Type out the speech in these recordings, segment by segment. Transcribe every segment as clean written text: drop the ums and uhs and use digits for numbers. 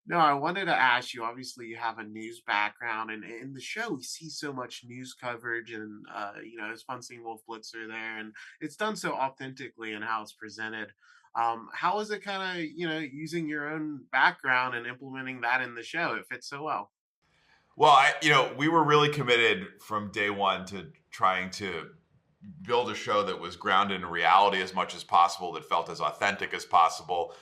No, I wanted to ask you, obviously you have a news background and in the show we see so much news coverage and it's fun seeing Wolf Blitzer there and it's done so authentically in how it's presented. How is it kind of, using your own background and implementing that in the show? It fits so well. Well, we were really committed from day one to trying to build a show that was grounded in reality as much as possible, that felt as authentic as possible.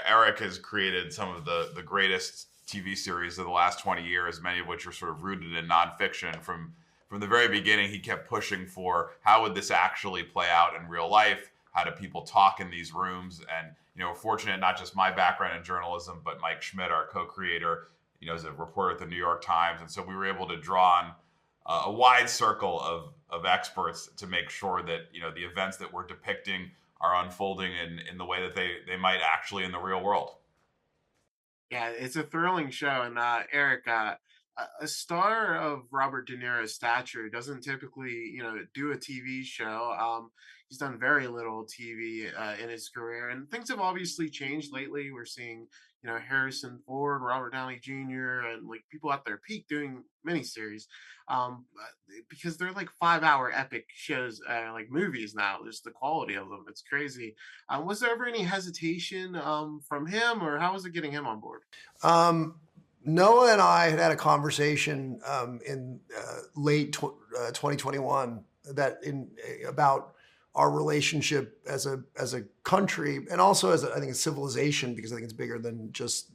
Eric has created some of the greatest TV series of the last 20 years, many of which are sort of rooted in nonfiction. From the very beginning, he kept pushing for how would this actually play out in real life? How do people talk in these rooms? And fortunate, not just my background in journalism, but Mike Schmidt, our co-creator, is a reporter at the New York Times, and so we were able to draw on a wide circle of experts to make sure that the events that we're depicting are unfolding in the way that they might actually in the real world. Yeah, it's a thrilling show. And Eric, a star of Robert De Niro's stature doesn't typically, do a TV show. He's done very little TV in his career, and things have obviously changed lately. We're seeing, Harrison Ford, Robert Downey Jr., and like people at their peak doing miniseries, because they're like 5 hour epic shows, like movies now. Just the quality of them, it's crazy. Was there ever any hesitation from him, or how was it getting him on board? Um, Noah and I had a conversation in late 2021 about our relationship as a country, and also as I think a civilization, because I think it's bigger than just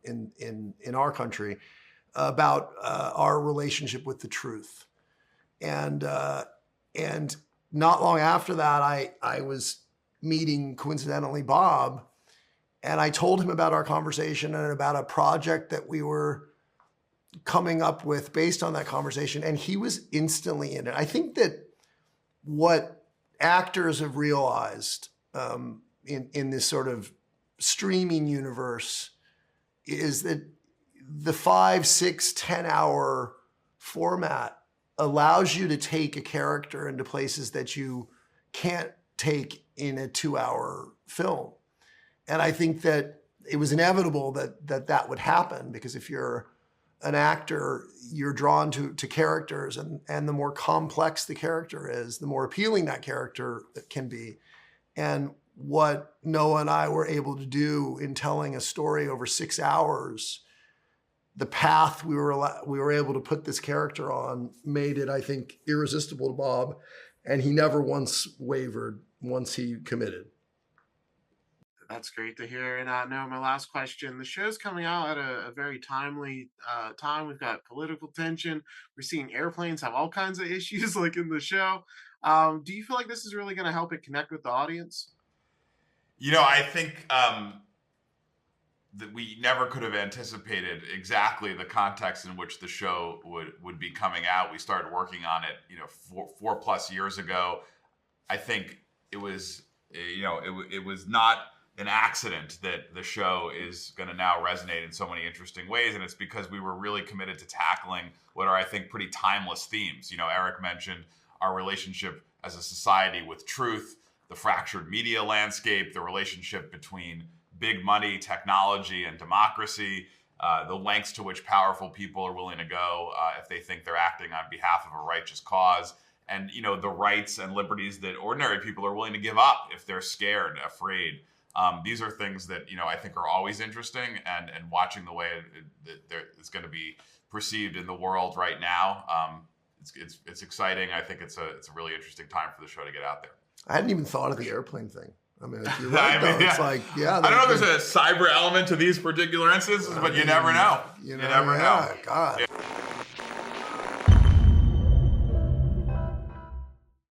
in our country, about our relationship with the truth. And not long after that, I was meeting, coincidentally, Bob, and I told him about our conversation and about a project that we were coming up with based on that conversation, and he was instantly in it. I think that what actors have realized in this sort of streaming universe is that the 5, 6, 10 hour format allows you to take a character into places that you can't take in a 2 hour film. And I think that it was inevitable that would happen, because if you're an actor, you're drawn to characters, and the more complex the character is, the more appealing that character can be. And what Noah and I were able to do in telling a story over 6 hours, the path we were able to put this character on made it, I think, irresistible to Bob, and he never once wavered once he committed. That's great to hear. And now my last question. The show's coming out at a very timely time. We've got political tension. We're seeing airplanes have all kinds of issues like in the show. Do you feel like this is really going to help it connect with the audience? I think that we never could have anticipated exactly the context in which the show would be coming out. We started working on it, 4+ years ago. I think it was, it was not an accident that the show is going to now resonate in so many interesting ways. And it's because we were really committed to tackling what are, I think, pretty timeless themes. Eric mentioned our relationship as a society with truth, the fractured media landscape, the relationship between big money, technology, and democracy, the lengths to which powerful people are willing to go if they think they're acting on behalf of a righteous cause, and the rights and liberties that ordinary people are willing to give up if they're scared, afraid. These are things that I think are always interesting, and watching the way it's going to be perceived in the world right now, it's exciting. I think it's a really interesting time for the show to get out there. I hadn't even thought of the airplane thing. I mean, you're right, though. It's like, yeah. I don't know if there's a cyber element to these particular instances, but you never know. You never know. God. Yeah.